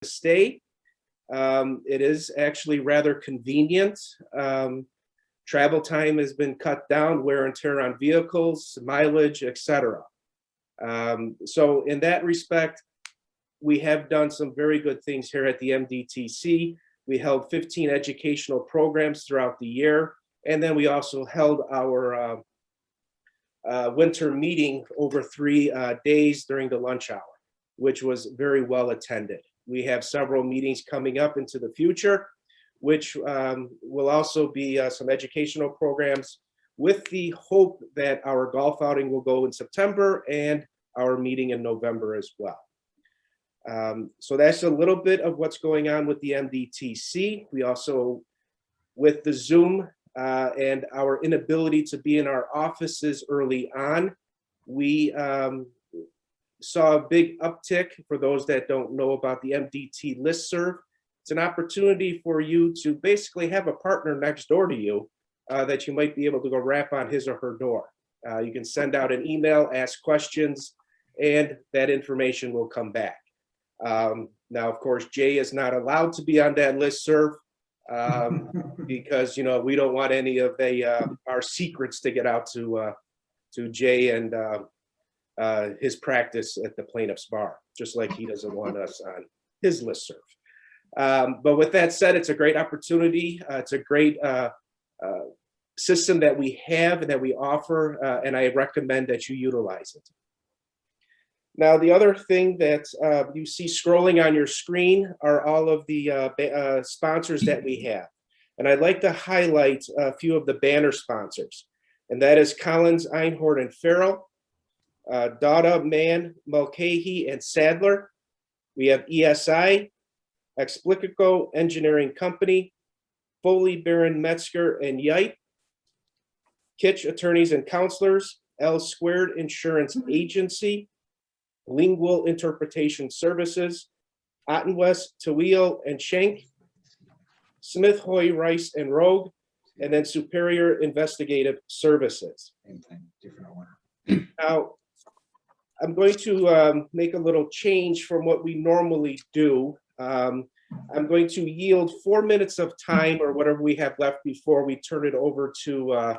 stay. It is actually rather convenient. Travel time has been cut down, wear and tear on vehicles, mileage, etc. So in that respect, we have done some very good things here at the MDTC. We held 15 educational programs throughout the year, and then we also held our winter meeting over 3 days during the lunch hour, which was very well attended. We have several meetings coming up into the future, which will also be some educational programs, with the hope that our golf outing will go in September and our meeting in November as well. So that's a little bit of what's going on with the MDTC. We also, with the Zoom and our inability to be in our offices early on, we saw a big uptick. For those that don't know about the MDT listserv, it's an opportunity for you to basically have a partner next door to you that you might be able to go rap on his or her door. You can send out an email, ask questions, and that information will come back. Now, of course, Jay is not allowed to be on that listserv because, you know, we don't want any of our secrets to get out to Jay and his practice at the plaintiff's bar, just like he doesn't want us on his listserv. But with that said, it's a great opportunity. It's a great system that we have and that we offer, and I recommend that you utilize it. Now, the other thing that you see scrolling on your screen are all of the sponsors that we have. And I'd like to highlight a few of the banner sponsors. And that is Collins, Einhorn, and Farrell, Dada, Mann, Mulcahy, and Sadler. We have ESI, Explico Engineering Company, Foley, Barron, Metzger, and Yite, Kitch Attorneys and Counselors, L Squared Insurance Agency, Lingual Interpretation Services, Ottenwest, Tawil, and Schenk, Smith, Hoy, Rice, and Rogue, and then Superior Investigative Services. Same thing, different order. Now, I'm going to make a little change from what we normally do. I'm going to yield 4 minutes of time or whatever we have left before we turn it over to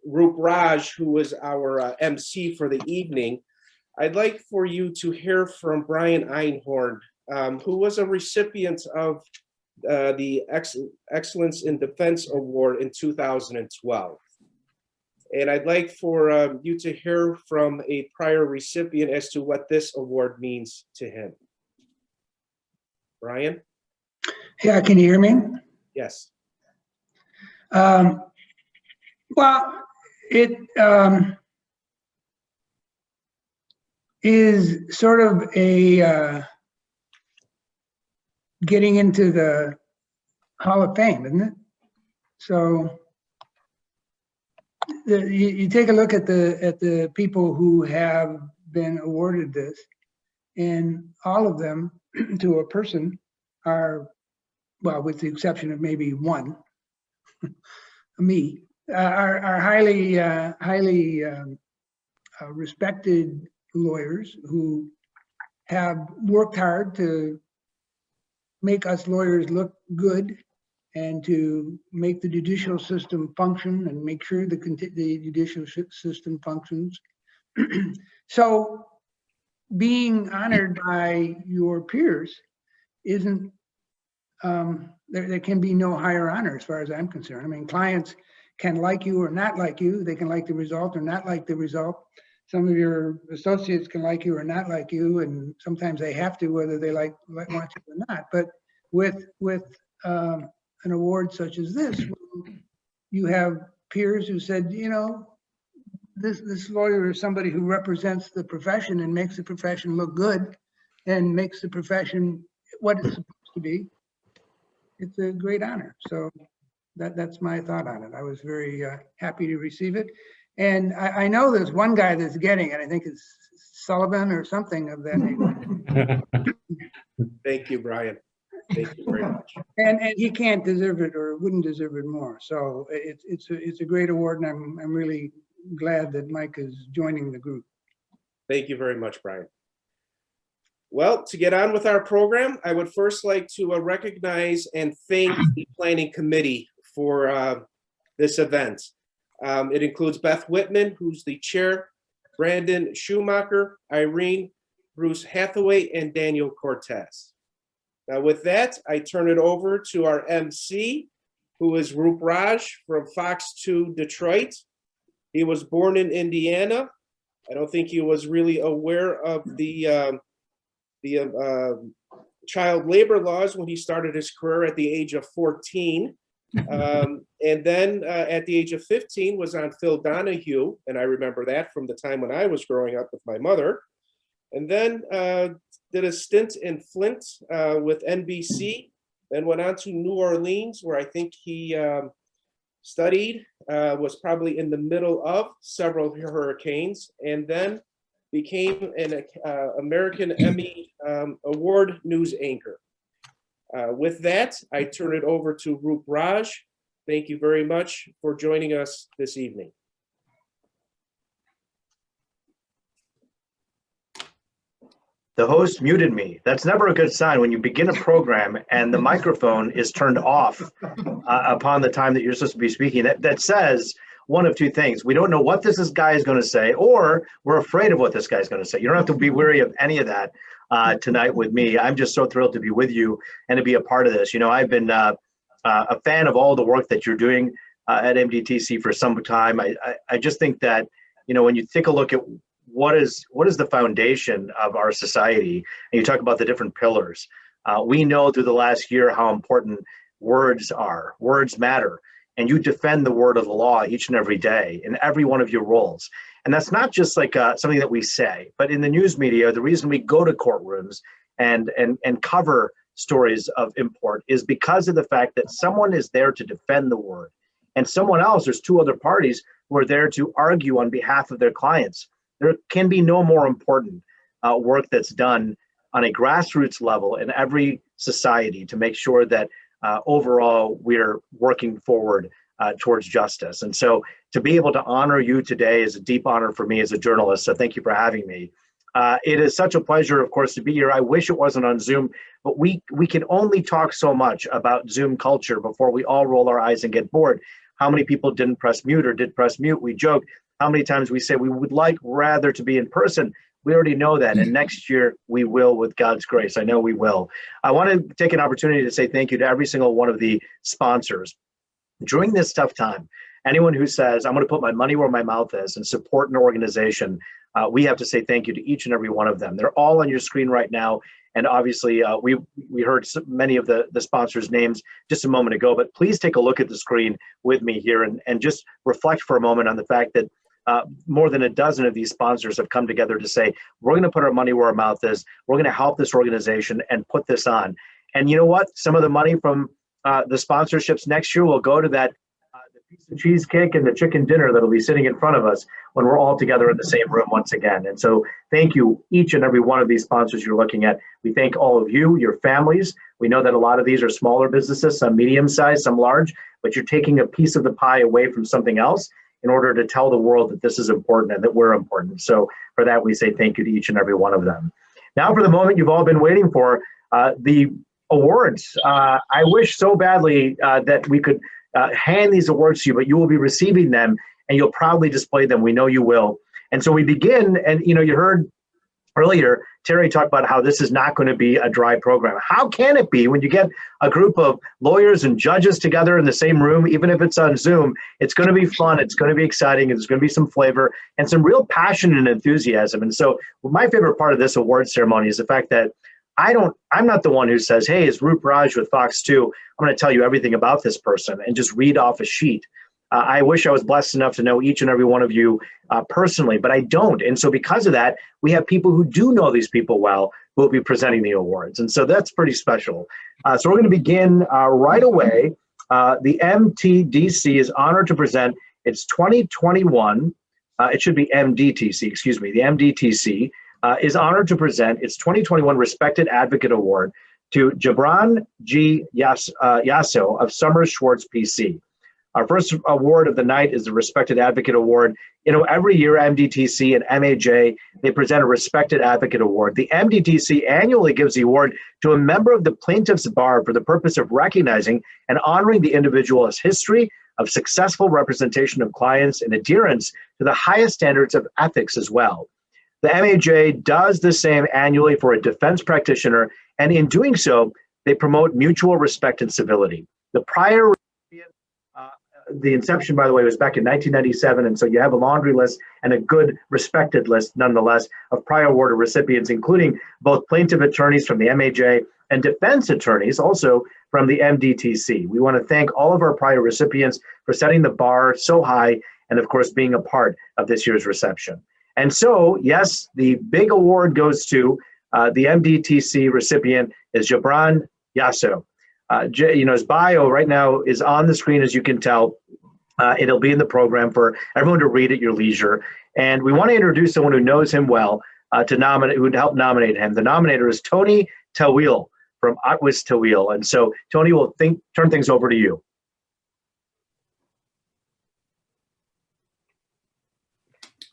Rupa Raj, who is our MC for the evening. I'd like for you to hear from Brian Einhorn, who was a recipient of the Excellence in Defense Award in 2012. And I'd like for you to hear from a prior recipient as to what this award means to him. Brian? Yeah, can you hear me? Yes. Well, it is sort of a getting into the Hall of Fame, isn't it? So you take a look at the people who have been awarded this, and all of them, to a person, are, well, with the exception of maybe one, me, are highly respected lawyers who have worked hard to make us lawyers look good and to make the judicial system function and make sure the judicial system functions. So being honored by your peers isn't, there can be no higher honor as far as I'm concerned. I mean, clients can like you or not like you. They can like the result or not like the result. Some of your associates can like you or not like you, and sometimes they have to, whether they want you or not. But with an award such as this, you have peers who said, you know, this lawyer is somebody who represents the profession and makes the profession look good and makes the profession what it's supposed to be. It's a great honor. So that's my thought on it. I was very happy to receive it. And I know there's one guy that's getting it. I think it's Sullivan or something of that name. Thank you, Brian. Thank you very much. And he can't deserve it or wouldn't deserve it more. So it's a great award, and I'm really glad that Mike is joining the group. Thank you very much, Brian. Well, to get on with our program, I would first like to recognize and thank the Planning Committee for this event. It includes Beth Whitman, who's the chair, Brandon Schumacher, Irene, Bruce Hathaway, and Daniel Cortez. Now with that, I turn it over to our MC, who is Rupa Raj from Fox 2 Detroit. He was born in Indiana. I don't think he was really aware of the child labor laws when he started his career at the age of 14. And then at the age of 15 was on Phil Donahue, and I remember that from the time when I was growing up with my mother. And then did a stint in Flint with NBC, then went on to New Orleans, where I think he studied, was probably in the middle of several hurricanes, and then became an American Emmy Award news anchor. With that, I turn it over to Rupa Raj. Thank you very much for joining us this evening. The host muted me. That's never a good sign when you begin a program and the microphone is turned off upon the time that you're supposed to be speaking. That says one of two things. We don't know what this guy is going to say, or we're afraid of what this guy is going to say. You don't have to be wary of any of that tonight with me. I'm just so thrilled to be with you and to be a part of this. You know, I've been a fan of all the work that you're doing at MDTC for some time. I just think that, you know, when you take a look at what is the foundation of our society, and you talk about the different pillars, we know through the last year how important words are. Words matter, and you defend the word of the law each and every day in every one of your roles. And that's not just like something that we say, but in the news media, the reason we go to courtrooms and cover stories of import is because of the fact that someone is there to defend the word, and someone else, there's two other parties who are there to argue on behalf of their clients. There can be no more important work that's done on a grassroots level in every society to make sure that overall we're working forward towards justice. And so to be able to honor you today is a deep honor for me as a journalist. So thank you for having me. It is such a pleasure, of course, to be here. I wish it wasn't on Zoom, but we can only talk so much about Zoom culture before we all roll our eyes and get bored. How many people didn't press mute or did press mute? We joke. How many times we say we would like rather to be in person? We already know that, and next year we will with God's grace. I know we will. I want to take an opportunity to say thank you to every single one of the sponsors. During this tough time, anyone who says, I'm going to put my money where my mouth is and support an organization, we have to say thank you to each and every one of them. They're all on your screen right now. And obviously, we heard many of the sponsors' names just a moment ago, but please take a look at the screen with me here and just reflect for a moment on the fact that more than a dozen of these sponsors have come together to say, we're going to put our money where our mouth is. We're going to help this organization and put this on. And you know what? Some of the money from the sponsorships next year will go to that the piece of cheesecake and the chicken dinner that'll be sitting in front of us when we're all together in the same room once again. And so thank you, each and every one of these sponsors you're looking at. We thank all of you, your families. We know that a lot of these are smaller businesses, some medium-sized, some large, but you're taking a piece of the pie away from something else in order to tell the world that this is important and that we're important. So for that, we say thank you to each and every one of them. Now for the moment you've all been waiting for, the awards. I wish so badly that we could hand these awards to you, but you will be receiving them and you'll proudly display them. We know you will. And so we begin, and you know, you heard earlier, Terry talked about how this is not going to be a dry program. How can it be when you get a group of lawyers and judges together in the same room, even if it's on Zoom? It's going to be fun. It's going to be exciting. And there's going to be some flavor and some real passion and enthusiasm. And so my favorite part of this award ceremony is the fact that I'm not the one who says, hey, it's Rupa Raj with Fox 2. I'm going to tell you everything about this person and just read off a sheet. I wish I was blessed enough to know each and every one of you personally, but I don't. And so because of that, we have people who do know these people well who will be presenting the awards. And so that's pretty special. So we're going to begin right away. The MTDC is honored to present its 2021, it should be MDTC, excuse me, the MDTC is honored to present its 2021 Respected Advocate Award to Jabran G. Yasso of Summerschwartz, PC. Our first award of the night is the Respected Advocate Award. You know, every year MDTC and MAJ, they present a Respected Advocate Award. The MDTC annually gives the award to a member of the plaintiff's bar for the purpose of recognizing and honoring the individual's history of successful representation of clients and adherence to the highest standards of ethics as well. The MAJ does the same annually for a defense practitioner, and in doing so, they promote mutual respect and civility. The prior the inception, by the way, was back in 1997, and so you have a laundry list and a good respected list, nonetheless, of prior award recipients, including both plaintiff attorneys from the MAJ and defense attorneys also from the MDTC. We want to thank all of our prior recipients for setting the bar so high and, of course, being a part of this year's reception. And so, yes, the big award goes to the MDTC recipient is Gibran Yasso. You know, his bio right now is on the screen, as you can tell. It'll be in the program for everyone to read at your leisure. And we want to introduce someone who knows him well to nominate, who would help nominate him. The nominator is Tony Tawil from Atwis Tawil. And so, Tony, will turn things over to you.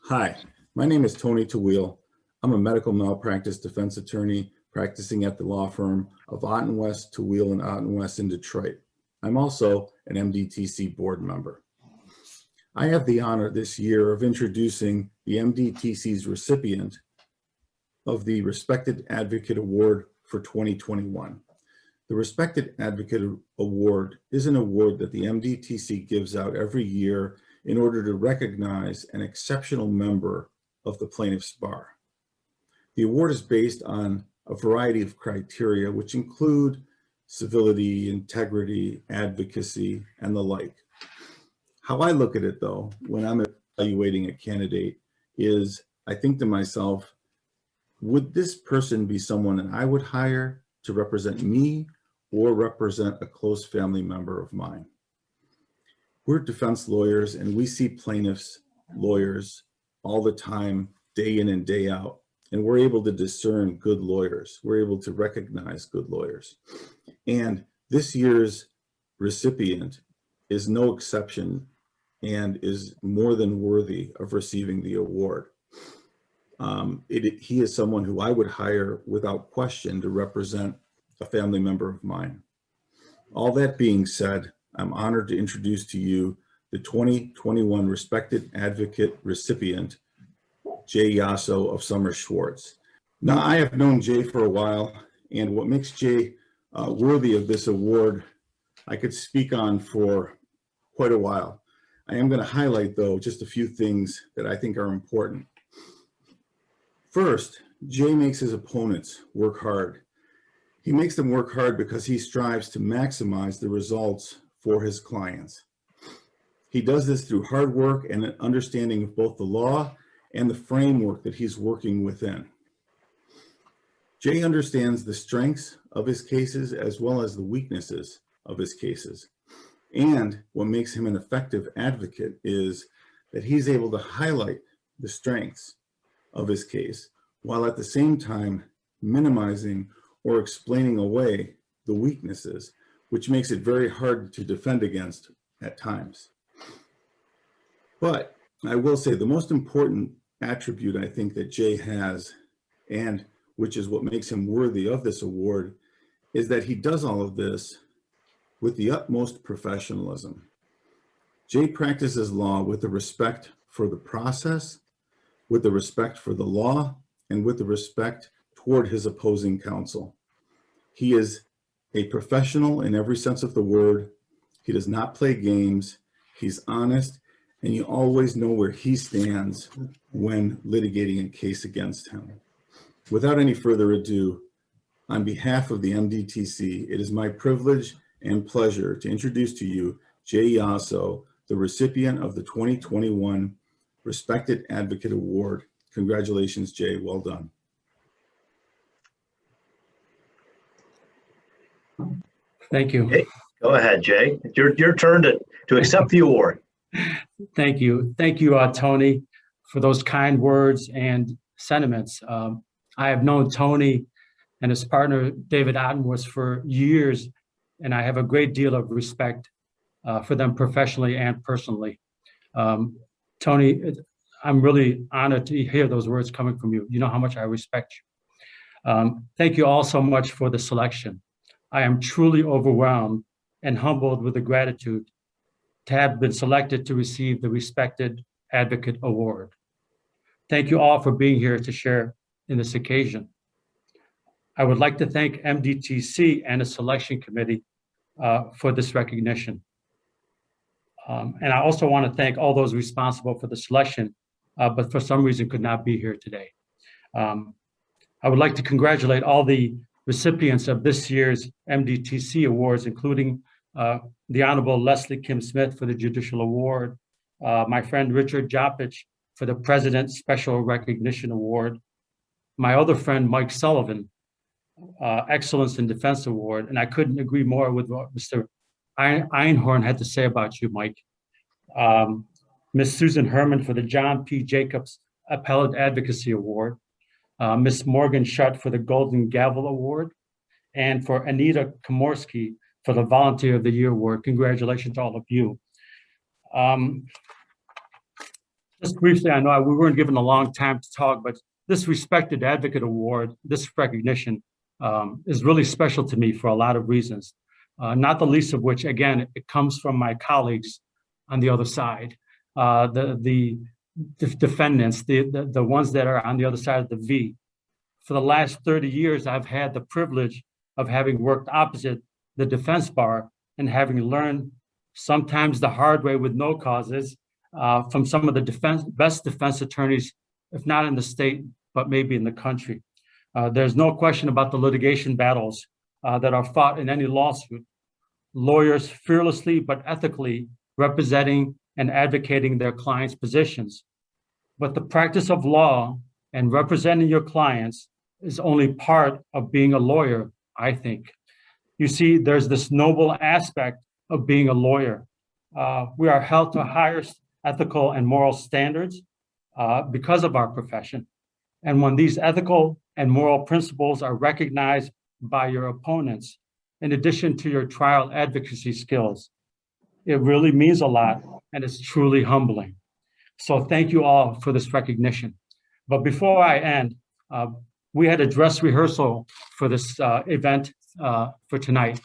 Hi, my name is Tony Tawil. I'm a medical malpractice defense attorney practicing at the law firm of Otten West, Tawil and Otten West in Detroit. I'm also an MDTC board member. I have the honor this year of introducing the MDTC's recipient of the Respected Advocate Award for 2021. The Respected Advocate Award is an award that the MDTC gives out every year in order to recognize an exceptional member of the plaintiff's bar. The award is based on a variety of criteria, which include civility, integrity, advocacy, and the like. How I look at it, though, when I'm evaluating a candidate is I think to myself, would this person be someone that I would hire to represent me or represent a close family member of mine? We're defense lawyers, and we see plaintiffs, lawyers all the time, day in and day out. And we're able to discern good lawyers. We're able to recognize good lawyers. And this year's recipient is no exception and is more than worthy of receiving the award. He is someone who I would hire without question to represent a family member of mine. All that being said, I'm honored to introduce to you the 2021 Respected Advocate recipient, Jay Yasso of Summerschwartz. Now, I have known Jay for a while, and what makes Jay worthy of this award, I could speak on for quite a while. I am going to highlight, though, just a few things that I think are important. First, Jay makes his opponents work hard. He makes them work hard because he strives to maximize the results for his clients. He does this through hard work and an understanding of both the law and the framework that he's working within. Jay understands the strengths of his cases as well as the weaknesses of his cases. And what makes him an effective advocate is that he's able to highlight the strengths of his case while at the same time minimizing or explaining away the weaknesses, which makes it very hard to defend against at times. But I will say the most important attribute I think that Jay has, and which is what makes him worthy of this award, is that he does all of this with the utmost professionalism. Jay practices law with the respect for the process, with the respect for the law, and with the respect toward his opposing counsel. He is a professional in every sense of the word. He does not play games. He's honest, and you always know where he stands when litigating a case against him. Without any further ado, on behalf of the MDTC, it is my privilege and pleasure to introduce to you Jay Yasso, the recipient of the 2021 Respected Advocate Award. Congratulations, Jay. Well done. Thank you. Hey, go ahead, Jay. It's your turn to accept the award. Thank you. Thank you, Tony, for those kind words and sentiments. I have known Tony and his partner, David Attenworth, for years, and I have a great deal of respect for them professionally and personally. Tony, I'm really honored to hear those words coming from you. You know how much I respect you. Thank you all so much for the selection. I am truly overwhelmed and humbled with the gratitude to have been selected to receive the Respected Advocate Award. Thank you all for being here to share in this occasion. I would like to thank MDTC and the selection committee for this recognition. And I also want to thank all those responsible for the selection, but for some reason could not be here today. I would like to congratulate all the recipients of this year's MDTC awards, including the Honorable Leslie Kim Smith for the Judicial Award, my friend Richard Jopich for the President's Special Recognition Award, my other friend Mike Sullivan, Excellence in Defense Award, and I couldn't agree more with what Mr. Einhorn had to say about you, Mike. Ms. Susan Herman for the John P. Jacobs Appellate Advocacy Award, Ms. Morgan Schutt for the Golden Gavel Award, and for Anita Komorski for the Volunteer of the Year Award. Congratulations to all of you. Just briefly, I know we weren't given a long time to talk, but this Respected Advocate Award, this recognition is really special to me for a lot of reasons, not the least of which, again, it comes from my colleagues on the other side, the defendants, the ones that are on the other side of the V. For the last 30 years, I've had the privilege of having worked opposite the defense bar and having learned sometimes the hard way with no causes from some of the best defense attorneys, if not in the state, but maybe in the country. There's no question about the litigation battles that are fought in any lawsuit. Lawyers fearlessly but ethically representing and advocating their clients' positions. But the practice of law and representing your clients is only part of being a lawyer, I think. You see, there's this noble aspect of being a lawyer. We are held to higher ethical and moral standards because of our profession. And when these ethical and moral principles are recognized by your opponents, in addition to your trial advocacy skills, it really means a lot and it's truly humbling. So thank you all for this recognition. But before I end, we had a dress rehearsal for this event for tonight.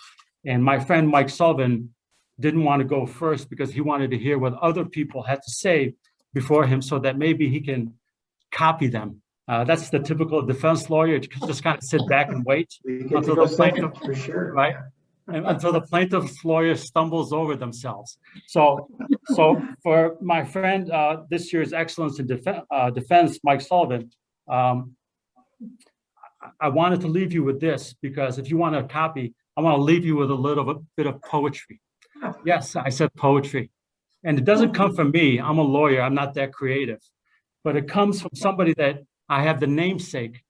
And my friend Mike Sullivan didn't want to go first because he wanted to hear what other people had to say before him so that maybe he can copy them. That's the typical defense lawyer, just kind of sit back and wait until the plaintiff, for sure. right? Until the plaintiff's lawyer stumbles over themselves. So for my friend, this year's Excellence in Defense, Mike Sullivan, I wanted to leave you with this because if you want a copy, I want to leave you with a little bit of poetry. Yes, I said poetry. And it doesn't come from me. I'm a lawyer. I'm not that creative. But it comes from somebody that I have the namesake,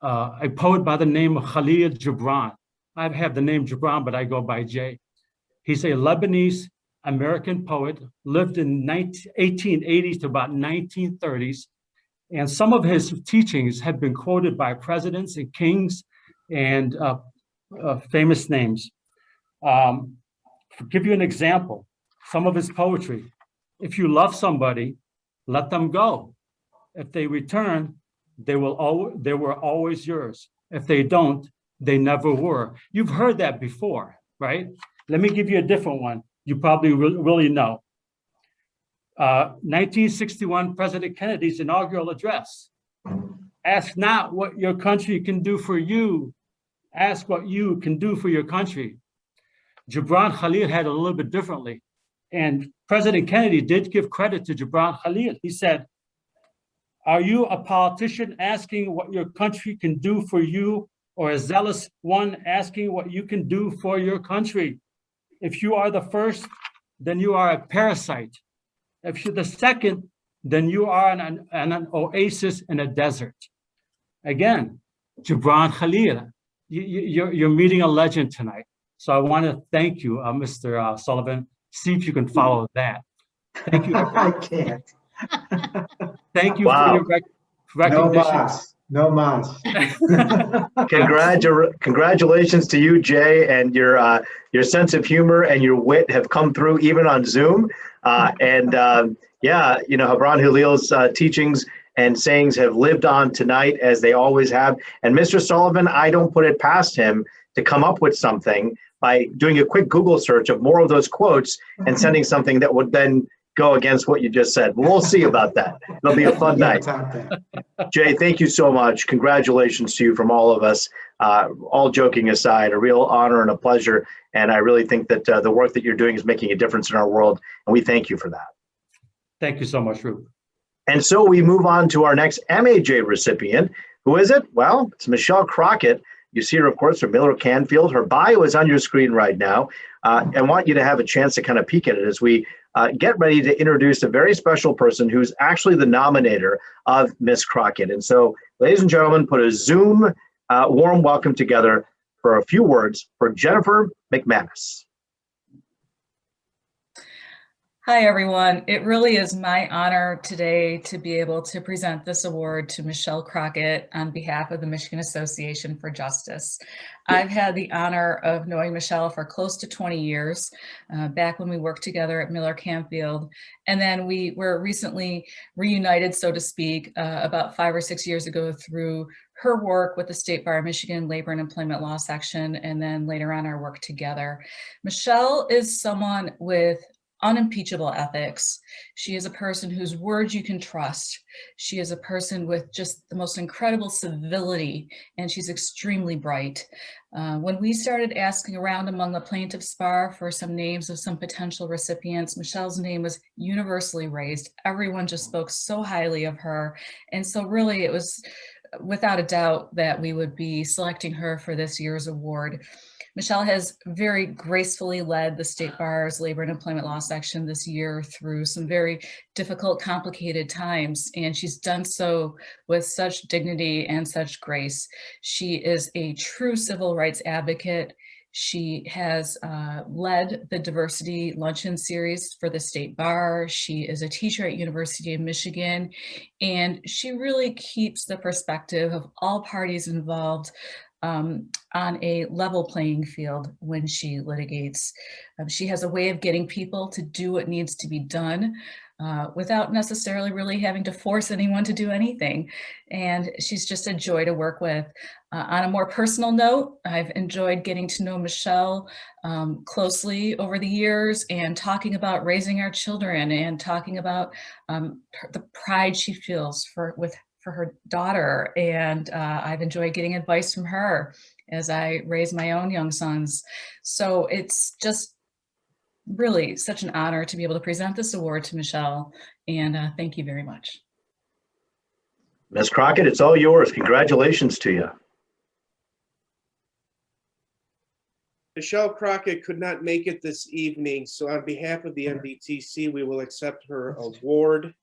a poet by the name of Khalil Gibran. I have the name Gibran, but I go by Jay. He's a Lebanese American poet, lived in 1880s to about 1930s. And some of his teachings have been quoted by presidents and kings and famous names. To give you an example, some of his poetry: if you love somebody, let them go. If they return, they were always yours. If they don't, they never were. You've heard that before, right? Let me give you a different one. You probably really know. 1961, President Kennedy's inaugural address. Ask not what your country can do for you. Ask what you can do for your country. Gibran Khalil had it a little bit differently. And President Kennedy did give credit to Gibran Khalil. He said, are you a politician asking what your country can do for you, or a zealous one asking what you can do for your country? If you are the first, then you are a parasite. If you're the second, then you are an oasis in a desert. Again, Gibran Khalil, you're meeting a legend tonight. So I want to thank you, Mr. Sullivan. See if you can follow that. Thank you. I can't. Thank you Wow. for your recognition. No mas. Congratulations to you, Jay, and your sense of humor and your wit have come through even on Zoom. Yeah, you know, Habran Halil's teachings and sayings have lived on tonight as they always have. And Mr. Sullivan, I don't put it past him to come up with something by doing a quick Google search of more of those quotes and sending something that would then go against what you just said. We'll see about that. It'll be a fun night. Jay, thank you so much. Congratulations to you from all of us. All joking aside, a real honor and a pleasure. And I really think that the work that you're doing is making a difference in our world. And we thank you for that. Thank you so much, Rupa. And so we move on to our next MAJ recipient. Who is it? Well, it's Michelle Crockett. You see her, of course, from Miller Canfield. Her bio is on your screen right now. I want you to have a chance to kind of peek at it as we get ready to introduce a very special person who's actually the nominator of Miss Crockett. And so, ladies and gentlemen, put a Zoom warm welcome together for a few words for Jennifer McManus. Hi, everyone. It really is my honor today to be able to present this award to Michelle Crockett on behalf of the Michigan Association for Justice. I've had the honor of knowing Michelle for close to 20 years, back when we worked together at Miller Canfield. And then we were recently reunited, so to speak, about 5 or 6 years ago through her work with the State Bar of Michigan Labor and Employment Law section, and then later on our work together. Michelle is someone with unimpeachable ethics. She is a person whose words you can trust. She is a person with just the most incredible civility, and she's extremely bright. When we started asking around among the plaintiffs' bar for some names of some potential recipients, Michelle's name was universally raised. Everyone just spoke so highly of her. And so really it was without a doubt that we would be selecting her for this year's award. Michelle has very gracefully led the State Bar's Labor and Employment Law section this year through some very difficult, complicated times, and she's done so with such dignity and such grace. She is a true civil rights advocate. She has led the Diversity Luncheon Series for the State Bar. She is a teacher at University of Michigan, and she really keeps the perspective of all parties involved on a level playing field when she litigates. She has a way of getting people to do what needs to be done without necessarily really having to force anyone to do anything. And she's just a joy to work with. On a more personal note, I've enjoyed getting to know Michelle closely over the years and talking about raising our children and talking about the pride she feels for her daughter. And I've enjoyed getting advice from her as I raise my own young sons. So it's just really such an honor to be able to present this award to Michelle. And thank you very much. Ms. Crockett, it's all yours. Congratulations to you. Michelle Crockett could not make it this evening, so on behalf of the MDTC, we will accept her award.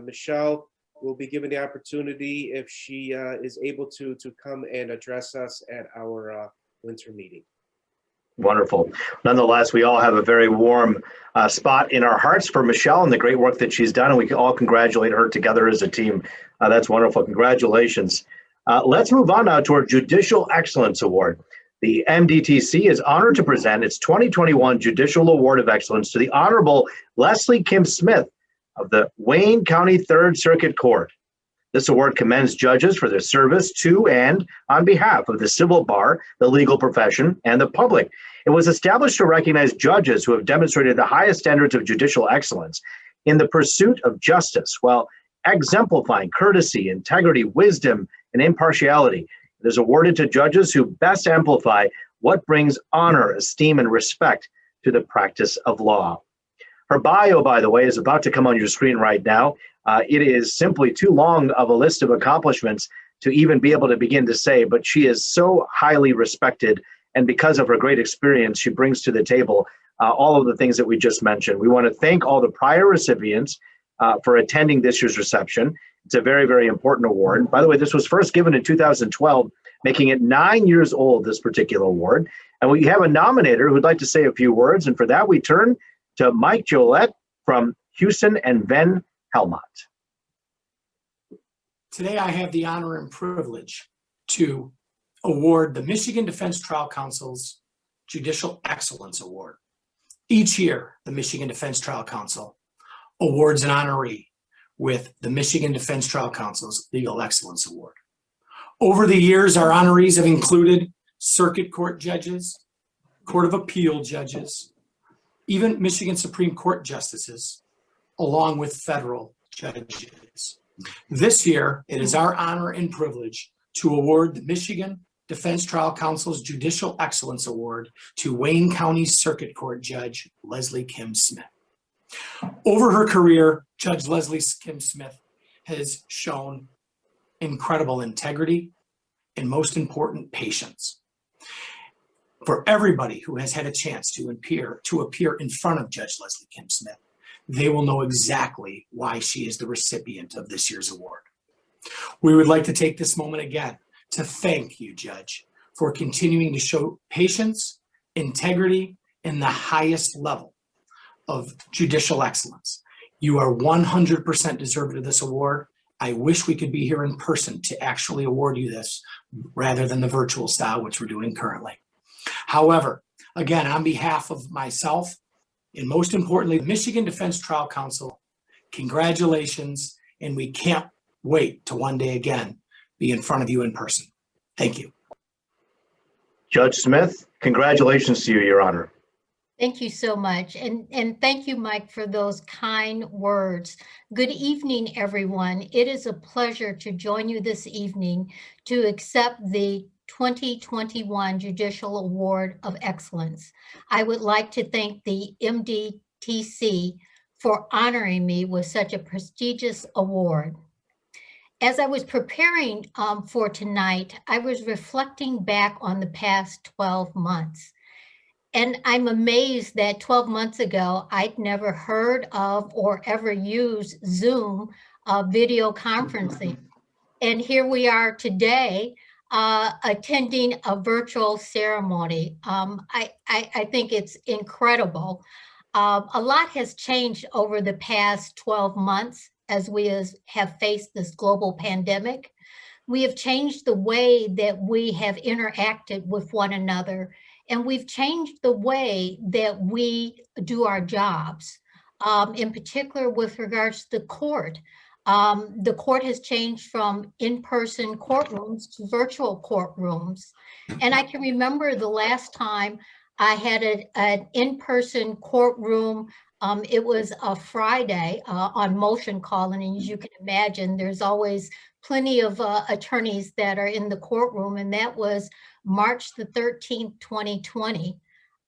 Michelle will be given the opportunity, if she is able to come and address us at our winter meeting. Wonderful. Nonetheless, we all have a very warm spot in our hearts for Michelle and the great work that she's done, and we can all congratulate her together as a team. That's wonderful. Congratulations. Let's move on now to our Judicial Excellence Award. The MDTC is honored to present its 2021 Judicial Award of Excellence to the Honorable Leslie Kim Smith of the Wayne County Third Circuit Court. This award commends judges for their service to and on behalf of the civil bar, the legal profession, and the public. It was established to recognize judges who have demonstrated the highest standards of judicial excellence in the pursuit of justice while exemplifying courtesy, integrity, wisdom, and impartiality. It is awarded to judges who best amplify what brings honor, esteem, and respect to the practice of law. Her bio, by the way, is about to come on your screen right now. It is simply too long of a list of accomplishments to even be able to begin to say, but she is so highly respected, and because of her great experience she brings to the table all of the things that we just mentioned. We want to thank all the prior recipients for attending this year's reception. It's a very, very important award. By the way, this was first given in 2012, making it 9 years old, this particular award. And we have a nominator who'd like to say a few words, and for that we turn to Mike Jolette from Houston and Van Helmont. Today, I have the honor and privilege to award the Michigan Defense Trial Council's Judicial Excellence Award. Each year, the Michigan Defense Trial Council awards an honoree with the Michigan Defense Trial Council's Legal Excellence Award. Over the years, our honorees have included circuit court judges, Court of Appeal judges, even Michigan Supreme Court justices, along with federal judges. This year, it is our honor and privilege to award the Michigan Defense Trial Council's Judicial Excellence Award to Wayne County Circuit Court Judge Leslie Kim Smith. Over her career, Judge Leslie Kim Smith has shown incredible integrity and, most important, patience. For everybody who has had a chance to appear in front of Judge Leslie Kim Smith, they will know exactly why she is the recipient of this year's award. We would like to take this moment again to thank you, Judge, for continuing to show patience, integrity, and the highest level of judicial excellence. You are 100% deserving of this award. I wish we could be here in person to actually award you this rather than the virtual style, which we're doing currently. However, again, on behalf of myself, and most importantly, the Michigan Defense Trial Council, congratulations, and we can't wait to one day again be in front of you in person. Thank you. Judge Smith, congratulations to you, Your Honor. Thank you so much. And thank you, Mike, for those kind words. Good evening, everyone. It is a pleasure to join you this evening to accept the 2021 Judicial Award of Excellence. I would like to thank the MDTC for honoring me with such a prestigious award. As I was preparing for tonight, I was reflecting back on the past 12 months. And I'm amazed that 12 months ago, I'd never heard of or ever used Zoom video conferencing. And here we are today attending a virtual ceremony. I think it's incredible. A lot has changed over the past 12 months as we have faced this global pandemic. We have changed the way that we have interacted with one another, and we've changed the way that we do our jobs, in particular with regards to the court. The court has changed from in-person courtrooms to virtual courtrooms. And I can remember the last time I had an in-person courtroom. It was a Friday on motion calling, and as you can imagine, there's always plenty of attorneys that are in the courtroom, and that was March the 13th, 2020.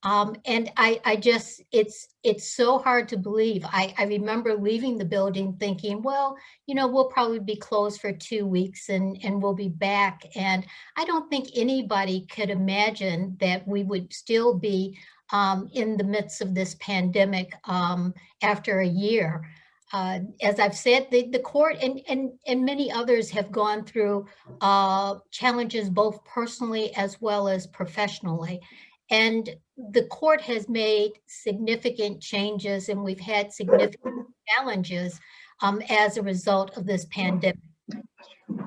And I just, it's so hard to believe. I remember leaving the building thinking, well, you know, we'll probably be closed for 2 weeks and we'll be back. And I don't think anybody could imagine that we would still be in the midst of this pandemic after a year. As I've said, the court and many others have gone through challenges both personally as well as professionally. And the court has made significant changes, and we've had significant challenges as a result of this pandemic.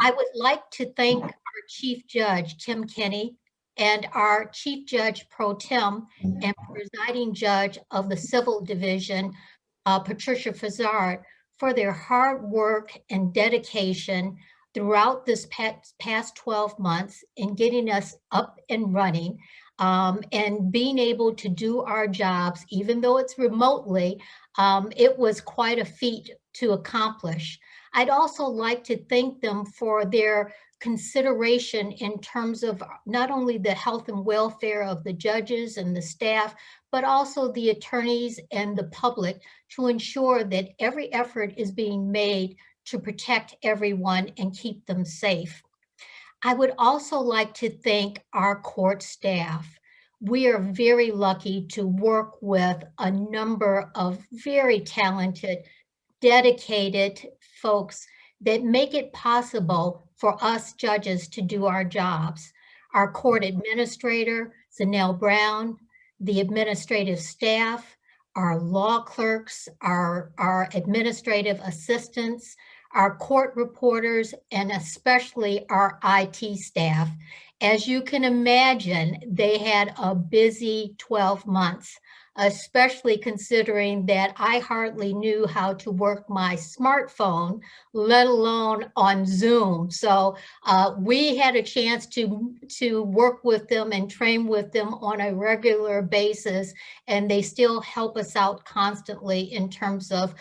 I would like to thank our Chief Judge, Tim Kenney, and our Chief Judge Pro Tem and Presiding Judge of the Civil Division, Patricia Fazzard, for their hard work and dedication throughout this past 12 months in getting us up and running. And being able to do our jobs, even though it's remotely, it was quite a feat to accomplish. I'd also like to thank them for their consideration in terms of not only the health and welfare of the judges and the staff, but also the attorneys and the public to ensure that every effort is being made to protect everyone and keep them safe. I would also like to thank our court staff. We are very lucky to work with a number of very talented, dedicated folks that make it possible for us judges to do our jobs. Our court administrator, Zanelle Brown, the administrative staff, our law clerks, our administrative assistants, our court reporters, and especially our IT staff. As you can imagine, they had a busy 12 months, especially considering that I hardly knew how to work my smartphone, let alone on Zoom. So we had a chance to work with them and train with them on a regular basis, and they still help us out constantly in terms of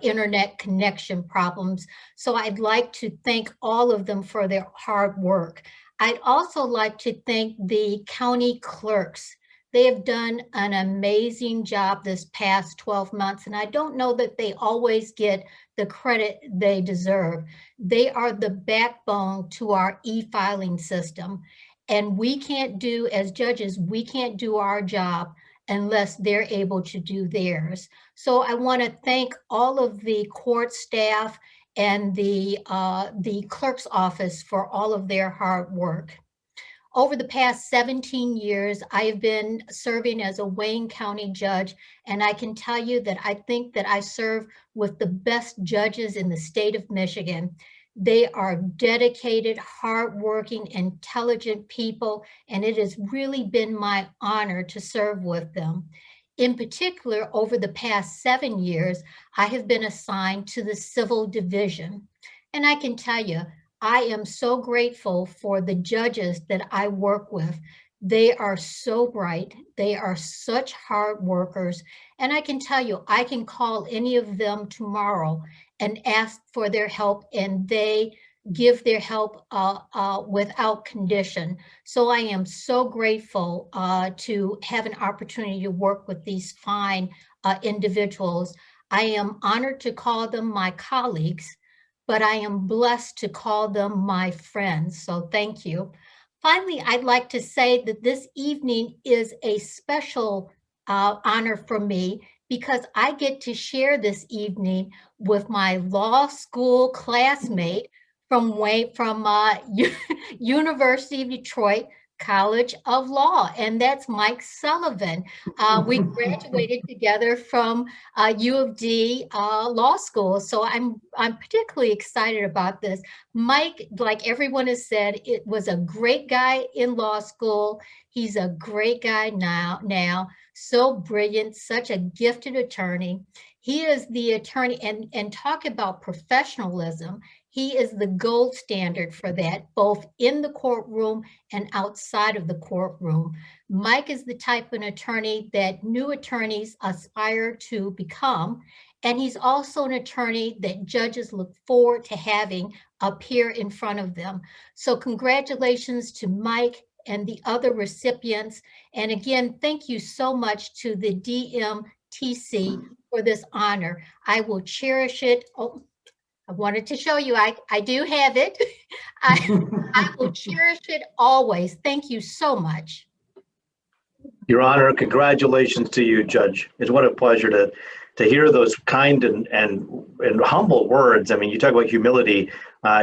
internet connection problems. So I'd like to thank all of them for their hard work. I'd also like to thank the county clerks. They have done an amazing job this past 12 months, and I don't know that they always get the credit they deserve. They are the backbone to our e-filing system, and we can't do, as judges, we can't do our job unless they're able to do theirs. So I want to thank all of the court staff and the clerk's office for all of their hard work. Over the past 17 years, I have been serving as a Wayne County judge, and I can tell you that I think that I serve with the best judges in the state of Michigan. They are dedicated, hardworking, intelligent people, and it has really been my honor to serve with them. In particular, over the past 7 years, I have been assigned to the Civil Division. And I can tell you, I am so grateful for the judges that I work with. They are so bright. They are such hard workers. And I can tell you, I can call any of them tomorrow and ask for their help, and they give their help without condition. So I am so grateful to have an opportunity to work with these fine individuals. I am honored to call them my colleagues, but I am blessed to call them my friends. So thank you. Finally, I'd like to say that this evening is a special honor for me because I get to share this evening with my law school classmate from University of Detroit College of Law, and that's Mike Sullivan. We graduated together from U of D Law School, so I'm particularly excited about this. Mike, like everyone has said, it was a great guy in law school. He's a great guy now, so brilliant, such a gifted attorney. He is the attorney, and talk about professionalism. He is the gold standard for that, both in the courtroom and outside of the courtroom. Mike is the type of attorney that new attorneys aspire to become, and he's also an attorney that judges look forward to having appear in front of them. So congratulations to Mike and the other recipients. And again, thank you so much to the DMTC for this honor. I will cherish it. Oh, I wanted to show you, I do have it. I will cherish it always. Thank you so much. Your Honor, congratulations to you, Judge. It's what a pleasure to hear those kind and humble words. I mean, you talk about humility.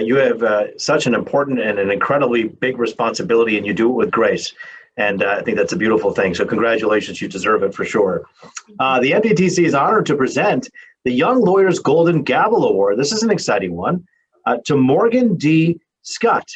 You have such an important and an incredibly big responsibility, and you do it with grace. And I think that's a beautiful thing. So congratulations, you deserve it for sure. The MDTC is honored to present the Young Lawyers Golden Gavel Award. This is an exciting one, to Morgan D. Scutt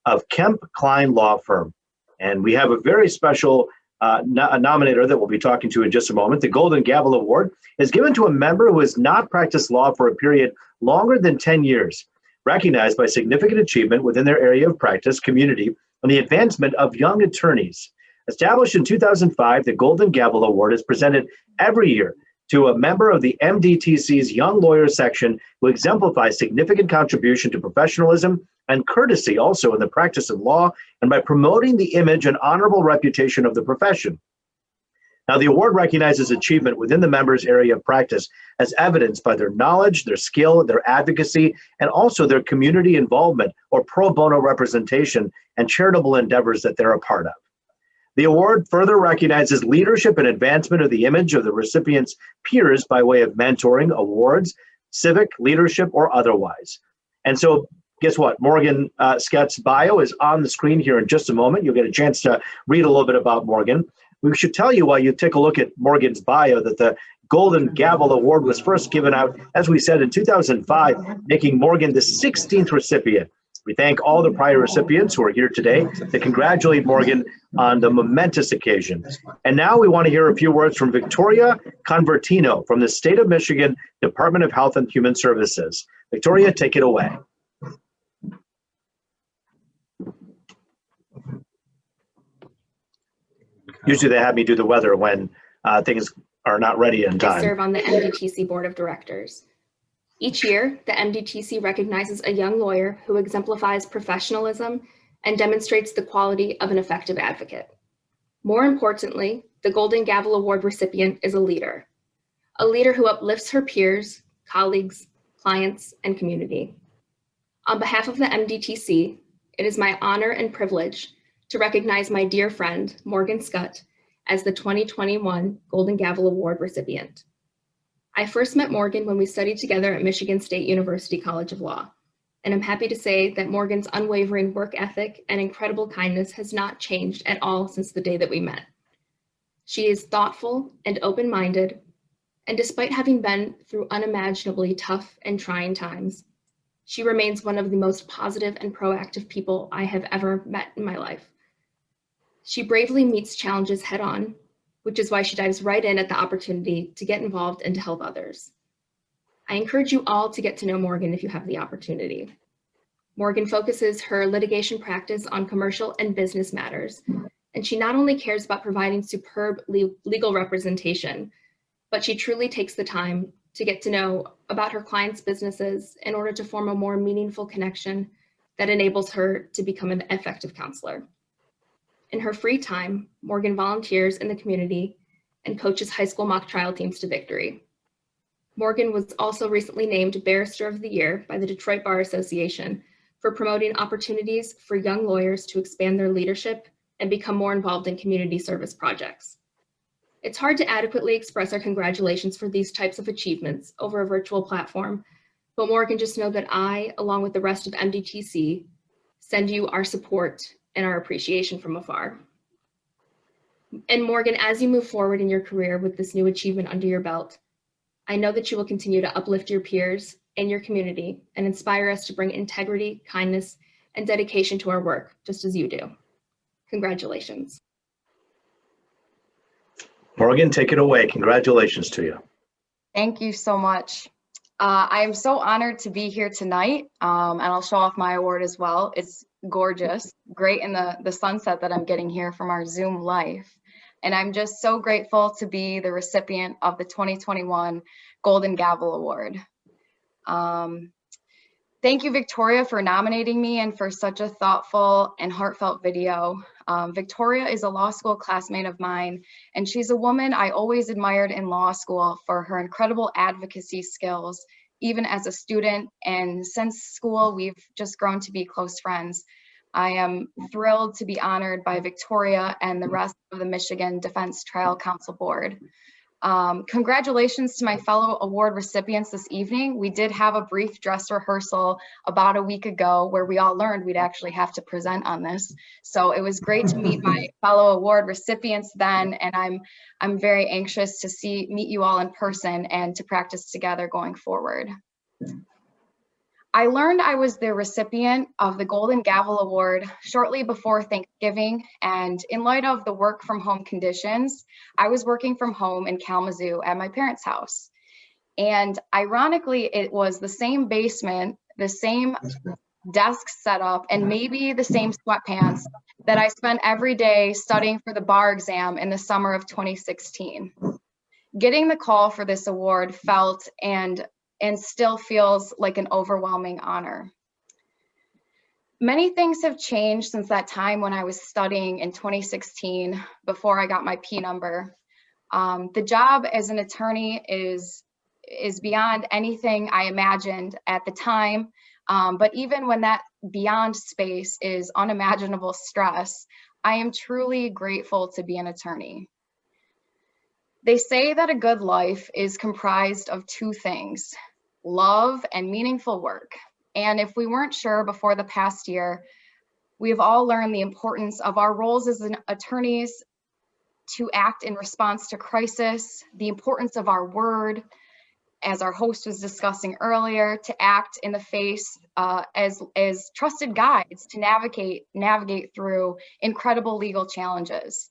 of Kemp Klein Law Firm. And we have a very special nominator that we'll be talking to in just a moment. The Golden Gavel Award is given to a member who has not practiced law for a period longer than 10 years, recognized by significant achievement within their area of practice, community, and the advancement of young attorneys. Established in 2005, the Golden Gavel Award is presented every year to a member of the MDTC's Young Lawyers section who exemplifies significant contribution to professionalism and courtesy also in the practice of law and by promoting the image and honorable reputation of the profession. Now, the award recognizes achievement within the member's area of practice as evidenced by their knowledge, their skill, their advocacy, and also their community involvement or pro bono representation and charitable endeavors that they're a part of. The award further recognizes leadership and advancement of the image of the recipient's peers by way of mentoring, awards, civic leadership, or otherwise. And so guess what? Morgan Scutt's bio is on the screen here in just a moment. You'll get a chance to read a little bit about Morgan. We should tell you while you take a look at Morgan's bio that the Golden Gavel Award was first given out, as we said, in 2005, making Morgan the 16th recipient. We thank all the prior recipients who are here today to congratulate Morgan on the momentous occasion. And now we want to hear a few words from Victoria Convertino from the State of Michigan Department of Health and Human Services. Victoria, take it away. Usually they have me do the weather when things are not ready in time. I serve on the MDTC Board of Directors. Each year, the MDTC recognizes a young lawyer who exemplifies professionalism and demonstrates the quality of an effective advocate. More importantly, the Golden Gavel Award recipient is a leader who uplifts her peers, colleagues, clients, and community. On behalf of the MDTC, it is my honor and privilege to recognize my dear friend, Morgan Scutt, as the 2021 Golden Gavel Award recipient. I first met Morgan when we studied together at Michigan State University College of Law, and I'm happy to say that Morgan's unwavering work ethic and incredible kindness has not changed at all since the day that we met. She is thoughtful and open-minded, and despite having been through unimaginably tough and trying times, she remains one of the most positive and proactive people I have ever met in my life. She bravely meets challenges head-on, which is why she dives right in at the opportunity to get involved and to help others. I encourage you all to get to know Morgan if you have the opportunity. Morgan focuses her litigation practice on commercial and business matters, and she not only cares about providing superb legal representation, but she truly takes the time to get to know about her clients' businesses in order to form a more meaningful connection that enables her to become an effective counselor. In her free time, Morgan volunteers in the community and coaches high school mock trial teams to victory. Morgan was also recently named Barrister of the Year by the Detroit Bar Association for promoting opportunities for young lawyers to expand their leadership and become more involved in community service projects. It's hard to adequately express our congratulations for these types of achievements over a virtual platform, but Morgan, just know that I, along with the rest of MDTC, send you our support and our appreciation from afar. And Morgan, as you move forward in your career with this new achievement under your belt, I know that you will continue to uplift your peers and your community and inspire us to bring integrity, kindness, and dedication to our work, just as you do. Congratulations. Morgan, take it away. Congratulations to you. Thank you so much. I am so honored to be here tonight, and I'll show off my award as well. It's gorgeous, great in the sunset that I'm getting here from our Zoom life. And I'm just so grateful to be the recipient of the 2021 Golden Gavel Award. Thank you, Victoria, for nominating me and for such a thoughtful and heartfelt video. Victoria is a law school classmate of mine, and she's a woman I always admired in law school for her incredible advocacy skills, even as a student. And since school, we've just grown to be close friends. I am thrilled to be honored by Victoria and the rest of the Michigan Defense Trial Counsel Board. Congratulations to my fellow award recipients this evening. We did have a brief dress rehearsal about a week ago where we all learned we'd actually have to present on this. So it was great to meet my fellow award recipients then, and I'm very anxious to meet you all in person and to practice together going forward. I learned I was the recipient of the Golden Gavel Award shortly before Thanksgiving, and in light of the work from home conditions, I was working from home in Kalamazoo at my parents' house. And ironically, it was the same basement, the same desk setup, and maybe the same sweatpants that I spent every day studying for the bar exam in the summer of 2016. Getting the call for this award felt and still feels like an overwhelming honor. Many things have changed since that time when I was studying in 2016 before I got my P number. The job as an attorney is beyond anything I imagined at the time, but even when that beyond space is unimaginable stress, I am truly grateful to be an attorney. They say that a good life is comprised of two things: love and meaningful work. And if we weren't sure before the past year, we have all learned the importance of our roles as attorneys to act in response to crisis, the importance of our word, as our host was discussing earlier, to act in the face as trusted guides to navigate through incredible legal challenges.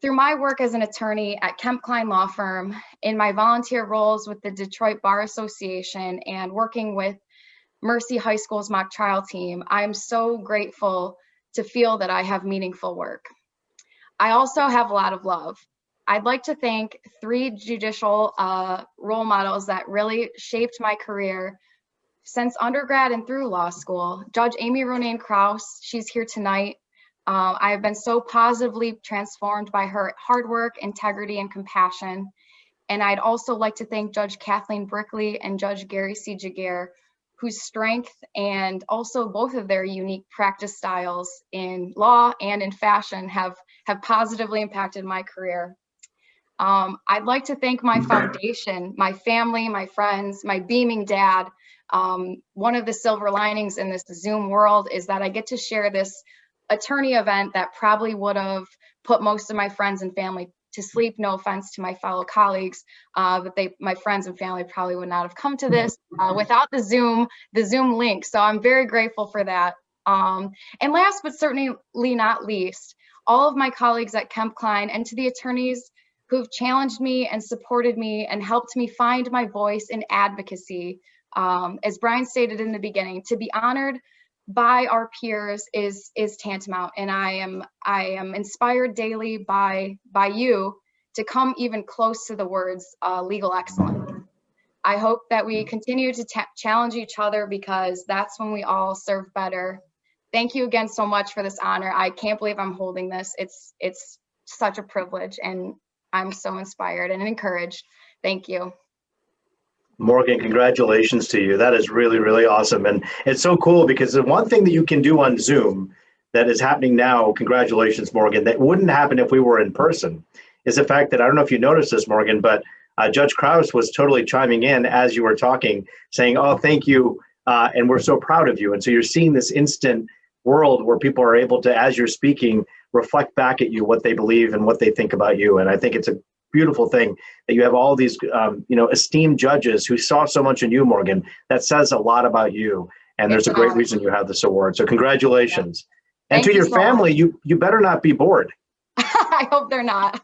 Through my work as an attorney at Kemp Klein Law Firm, in my volunteer roles with the Detroit Bar Association, and working with Mercy High School's mock trial team, I am so grateful to feel that I have meaningful work. I also have a lot of love. I'd like to thank 3 judicial role models that really shaped my career since undergrad and through law school. Judge Amy Ronaine Krause, she's here tonight. I have been so positively transformed by her hard work, integrity, and compassion. And I'd also like to thank Judge Kathleen Brickley and Judge Gary C. Jaguar, whose strength and also both of their unique practice styles in law and in fashion have positively impacted my career. I'd like to thank my foundation, my family, my friends, my beaming dad. One of the silver linings in this Zoom world is that I get to share this attorney event that probably would have put most of my friends and family to sleep. No offense to my fellow colleagues, but my friends and family probably would not have come to this without the Zoom link. So I'm very grateful for that. And last but certainly not least, all of my colleagues at Kemp Klein, and to the attorneys who've challenged me and supported me and helped me find my voice in advocacy. As Brian stated in the beginning, to be honored by our peers is tantamount, and I am inspired daily by you to come even close to the words legal excellence. I hope that we continue to challenge each other, because that's when we all serve better. Thank you again so much for this honor. I can't believe I'm holding this. It's such a privilege, and I'm so inspired and encouraged. Thank you. Morgan, congratulations to you. That is really, really awesome. And it's so cool because the one thing that you can do on Zoom that is happening now, congratulations, Morgan, that wouldn't happen if we were in person, is the fact that, I don't know if you noticed this, Morgan, but Judge Krause was totally chiming in as you were talking, saying, oh, thank you, and we're so proud of you. And so you're seeing this instant world where people are able to, as you're speaking, reflect back at you what they believe and what they think about you. And I think it's a beautiful thing that you have all these esteemed judges who saw so much in you, Morgan. That says a lot about you, and there's a great reason you have this award. So congratulations. Yeah. And to your family, you better not be bored. I hope they're not.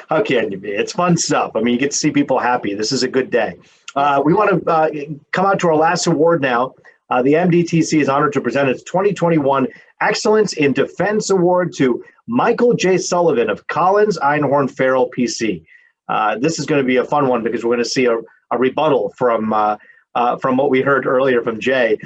How can you be? It's fun stuff. I mean, you get to see people happy. This is a good day. We want to come out to our last award now. The MDTC is honored to present its 2021 Excellence in Defense Award to Michael J. Sullivan of Collins, Einhorn, Farrell, PC. This is going to be a fun one because we're going to see a rebuttal from what we heard earlier from Jay.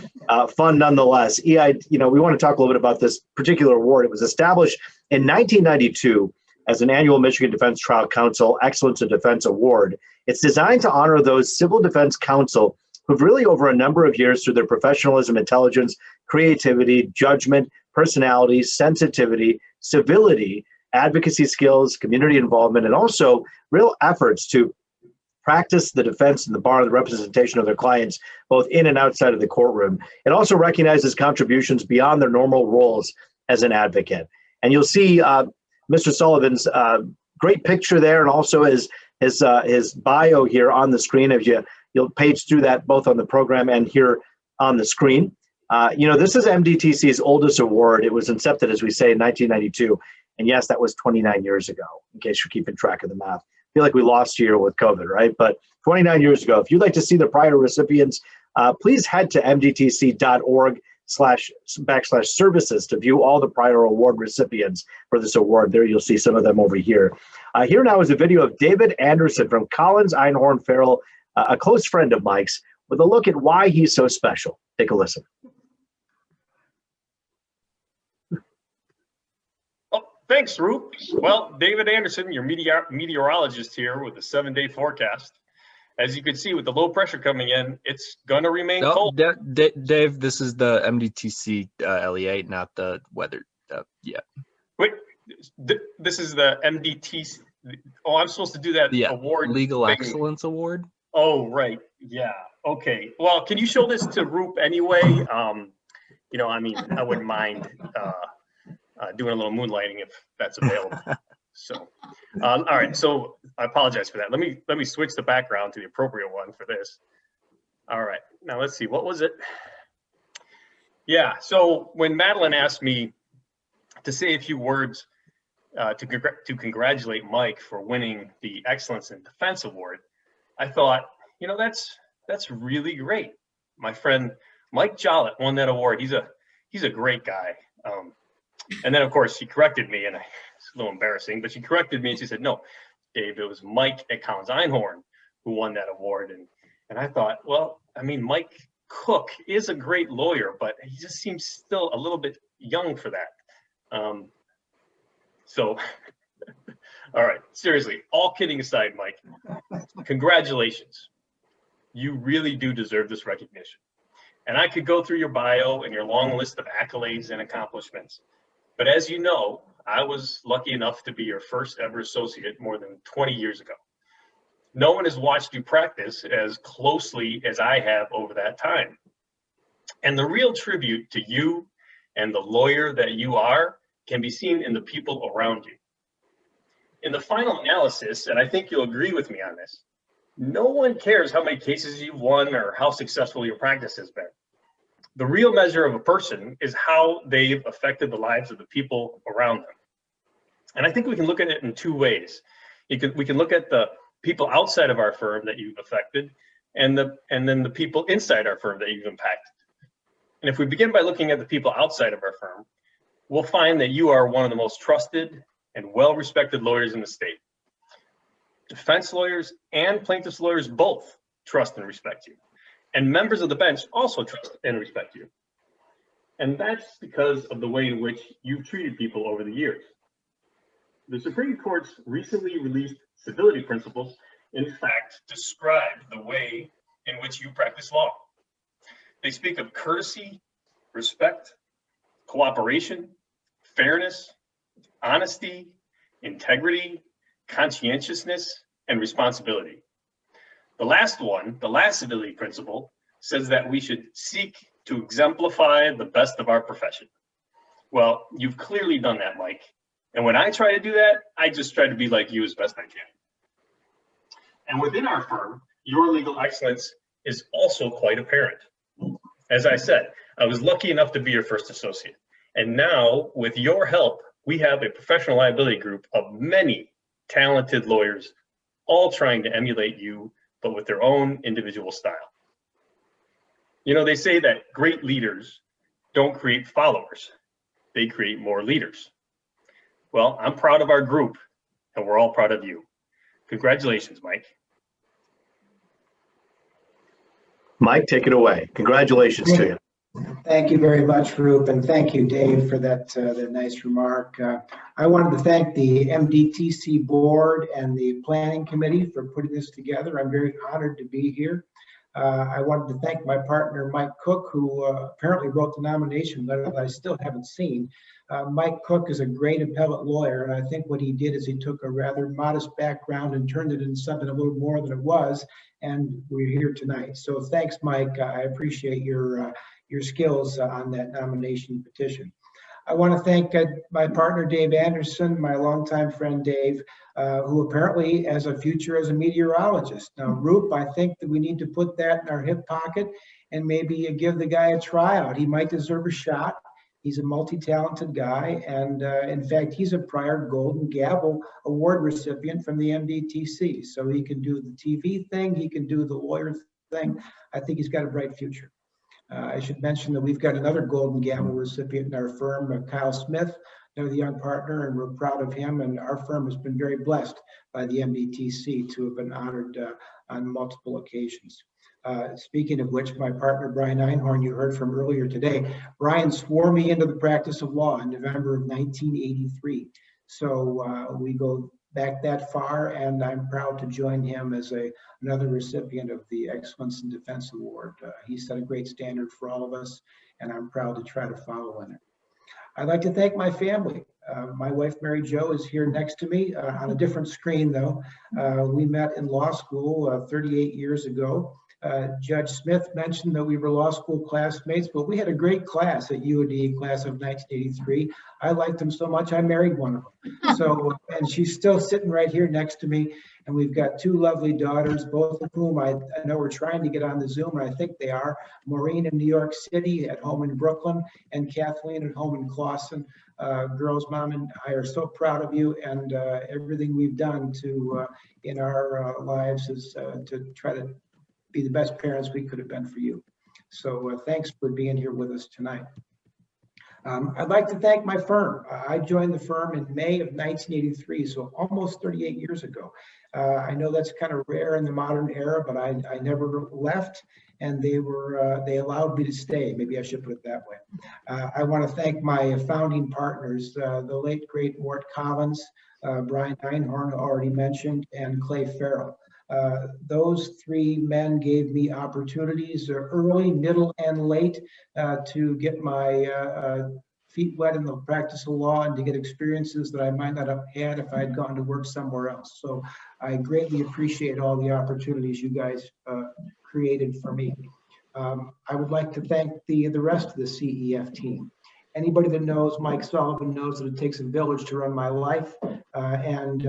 Fun nonetheless. We want to talk a little bit about this particular award. It was established in 1992 as an annual Michigan Defense Trial Council Excellence in Defense Award. It's designed to honor those civil defense counsel who've really, over a number of years, through their professionalism, intelligence, creativity, judgment, personality, sensitivity, civility, advocacy skills, community involvement, and also real efforts to practice the defense and the bar, the representation of their clients, both in and outside of the courtroom. It also recognizes contributions beyond their normal roles as an advocate. And you'll see Mr. Sullivan's great picture there, and also his bio here on the screen. If you'll page through that both on the program and here on the screen. This is MDTC's oldest award. It was incepted, as we say, in 1992. And yes, that was 29 years ago, in case you're keeping track of the math. I feel like we lost a year with COVID, right? But 29 years ago. If you'd like to see the prior recipients, please head to mdtc.org/services to view all the prior award recipients for this award. There you'll see some of them over here. Here now is a video of David Anderson from Collins, Einhorn, Farrell, a close friend of Mike's, with a look at why he's so special. Take a listen. Thanks, Rup. Well, David Anderson, your meteorologist here with the 7-day forecast. As you can see, with the low pressure coming in, it's going to remain cold. Dave, this is the MDTC LEA, not the weather. Wait, this is the MDTC. Oh, I'm supposed to do that award. Legal Excellence Award. Oh, right. Yeah. Okay, well, can you show this to Roop anyway? You know, I mean, I wouldn't mind doing a little moonlighting if that's available. So, all right, so I apologize for that. Let me switch the background to the appropriate one for this. All right, now let's see, what was it? Yeah, so when Madeline asked me to say a few words to congratulate Mike for winning the Excellence in Defense Award, I thought, you know, that's really great. My friend Mike Jollett won that award. He's a great guy. And then of course she corrected me, and it's a little embarrassing, but she corrected me and she said, no, Dave, it was Mike at Collins Einhorn who won that award. And I thought, well, I mean, Mike Cook is a great lawyer, but he just seems still a little bit young for that. So, all right, seriously, all kidding aside, Mike, congratulations. You really do deserve this recognition. And I could go through your bio and your long list of accolades and accomplishments. But as you know, I was lucky enough to be your first ever associate more than 20 years ago. No one has watched you practice as closely as I have over that time. And the real tribute to you and the lawyer that you are can be seen in the people around you. In the final analysis, and I think you'll agree with me on this, no one cares how many cases you've won or how successful your practice has been. The real measure of a person is how they've affected the lives of the people around them. And I think we can look at it in two ways. We can look at the people outside of our firm that you've affected, and then the people inside our firm that you've impacted. And if we begin by looking at the people outside of our firm, we'll find that you are one of the most trusted and well-respected lawyers in the state. Defense lawyers and plaintiffs lawyers both trust and respect you. And members of the bench also trust and respect you. And that's because of the way in which you've treated people over the years. The Supreme Court's recently released civility principles, in fact, describe the way in which you practice law. They speak of courtesy, respect, cooperation, fairness, honesty, integrity, conscientiousness, and responsibility. The last one, the last civility principle, says that we should seek to exemplify the best of our profession. Well, you've clearly done that, Mike. And when I try to do that, I just try to be like you as best I can. And within our firm, your legal excellence is also quite apparent. As I said, I was lucky enough to be your first associate. And now, with your help, we have a professional liability group of many talented lawyers, all trying to emulate you, but with their own individual style. You know, they say that great leaders don't create followers, they create more leaders. Well, I'm proud of our group, and we're all proud of you. Congratulations, Mike. Mike, take it away. Congratulations to you. Thank you very much, Rup, and thank you, Dave, for that nice remark. I wanted to thank the MDTC board and the planning committee for putting this together. I'm very honored to be here. I wanted to thank my partner, Mike Cook, who apparently wrote the nomination letter that I still haven't seen. Mike Cook is a great appellate lawyer, and I think what he did is he took a rather modest background and turned it into something a little more than it was, and we're here tonight. So thanks, Mike. I appreciate your skills on that nomination petition. I want to thank my partner, Dave Anderson, my longtime friend, Dave, who apparently has a future as a meteorologist. Now, Rup, I think that we need to put that in our hip pocket and maybe give the guy a tryout. He might deserve a shot. He's a multi-talented guy. And in fact, he's a prior Golden Gavel Award recipient from the MDTC. So he can do the TV thing. He can do the lawyer thing. I think he's got a bright future. I should mention that we've got another Golden Gavel recipient in our firm, Kyle Smith, another young partner, and we're proud of him. And our firm has been very blessed by the MDTC to have been honored on multiple occasions. Speaking of which, my partner, Brian Einhorn, you heard from earlier today, Brian swore me into the practice of law in November of 1983. So we go back that far, and I'm proud to join him as another recipient of the Excellence in Defense Award. He set a great standard for all of us, and I'm proud to try to follow in it. I'd like to thank my family. My wife, Mary Jo, is here next to me on a different screen, though. We met in law school 38 years ago. Judge Smith mentioned that we were law school classmates, but we had a great class at UAD, class of 1983. I liked them so much, I married one of them. So, and she's still sitting right here next to me. And we've got two lovely daughters, both of whom I know we're trying to get on the Zoom, and I think they are. Maureen in New York City, at home in Brooklyn, and Kathleen at home in Clawson. Girls, Mom and I are so proud of you, and everything we've done to in our lives is to try to be the best parents we could have been for you. So thanks for being here with us tonight. I'd like to thank my firm. I joined the firm in May of 1983, so almost 38 years ago. I know that's kind of rare in the modern era, but I never left, and they allowed me to stay. Maybe I should put it that way. I want to thank my founding partners, the late great Mort Collins, Brian Einhorn, already mentioned, and Clay Farrell. Those three men gave me opportunities early, middle, and late to get my feet wet in the practice of law and to get experiences that I might not have had if I had gone to work somewhere else. So I greatly appreciate all the opportunities you guys created for me. I would like to thank the rest of the CEF team. Anybody that knows Mike Sullivan knows that it takes a village to run my life, and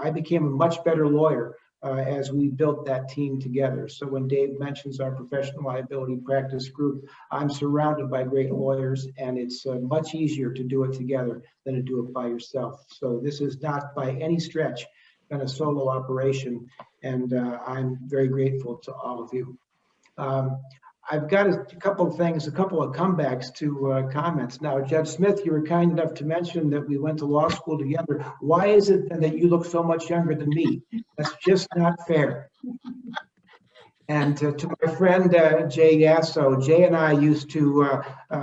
I became a much better lawyer as we built that team together. So when Dave mentions our professional liability practice group, I'm surrounded by great lawyers, and it's much easier to do it together than to do it by yourself. So this is not by any stretch been a solo operation, and I'm very grateful to all of you. I've got a couple of things, a couple of comebacks to comments. Now, Judge Smith, you were kind enough to mention that we went to law school together. Why is it then that you look so much younger than me? That's just not fair. And to my friend, Jay Yasso, Jay and I used to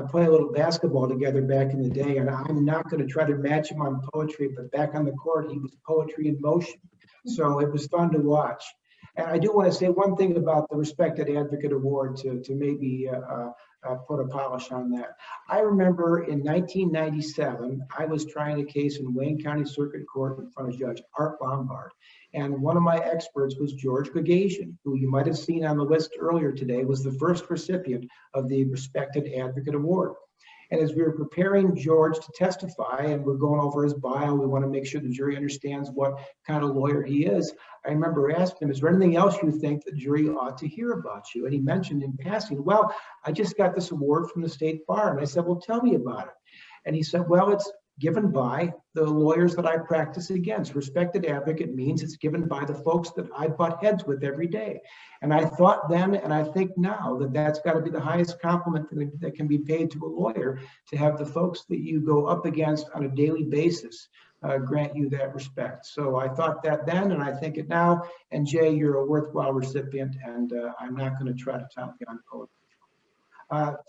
play a little basketball together back in the day, and I'm not going to try to match him on poetry, but back on the court, he was poetry in motion. So it was fun to watch. And I do want to say one thing about the Respected Advocate Award to maybe put a polish on that. I remember in 1997, I was trying a case in Wayne County Circuit Court in front of Judge Art Lombard. And one of my experts was George Begasion, who you might have seen on the list earlier today, was the first recipient of the Respected Advocate Award. And as we were preparing George to testify and we're going over his bio, we want to make sure the jury understands what kind of lawyer he is. I remember asking him, is there anything else you think the jury ought to hear about you? And he mentioned in passing, well, I just got this award from the state bar. And I said, well, tell me about it. And he said, well, it's given by the lawyers that I practice against. Respected advocate means it's given by the folks that I butt heads with every day. And I thought then, and I think now, that that's got to be the highest compliment that can be paid to a lawyer, to have the folks that you go up against on a daily basis grant you that respect. So I thought that then, and I think it now. And Jay, you're a worthwhile recipient, and I'm not going to try to top you on poetry.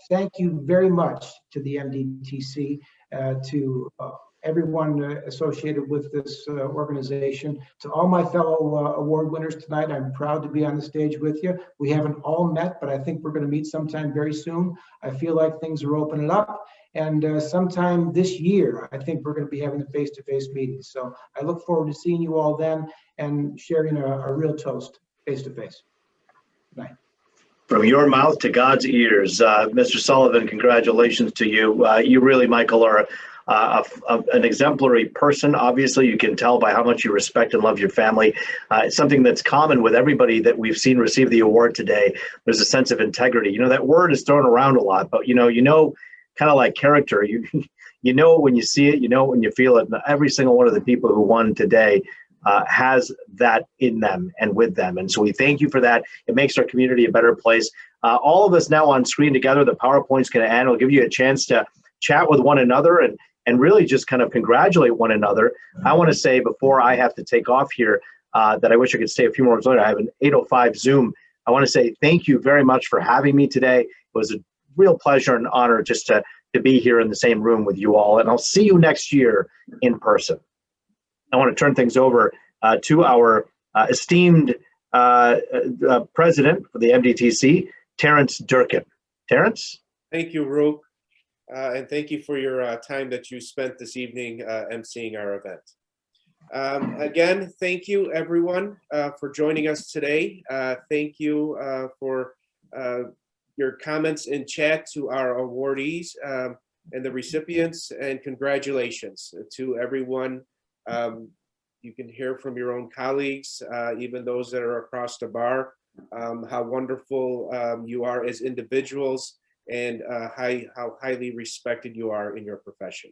Thank you very much to the MDTC, to everyone associated with this organization, to all my fellow award winners tonight. I'm proud to be on the stage with you. We haven't all met, but I think we're going to meet sometime very soon. I feel like things are opening up, and sometime this year, I think we're going to be having the face-to-face meetings. So I look forward to seeing you all then and sharing a real toast face-to-face. Good night. From your mouth to God's ears, Mr. Sullivan, congratulations to you. You really, Michael, are an exemplary person. Obviously, you can tell by how much you respect and love your family. It's something that's common with everybody that we've seen receive the award today. There's a sense of integrity. You know, that word is thrown around a lot, but you know, kind of like character, you know it when you see it, you know it when you feel it. And every single one of the people who won today has that in them and with them. And so we thank you for that. It makes our community a better place. All of us now on screen together, the PowerPoint's going to end. It'll give you a chance to chat with one another and really just kind of congratulate one another. I want to say before I have to take off here that I wish I could stay a few more minutes later. I have an 8:05 Zoom. I want to say thank you very much for having me today. It was a real pleasure and honor just to be here in the same room with you all. And I'll see you next year in person. I want to turn things over to our esteemed president for the MDTC, Terrence Durkin. Terrence? Thank you, Rup. And thank you for your time that you spent this evening emceeing our event. Again, thank you everyone for joining us today. Thank you for your comments in chat to our awardees and the recipients, and congratulations to everyone. You can hear from your own colleagues, even those that are across the bar, how wonderful you are as individuals and how highly respected you are in your profession.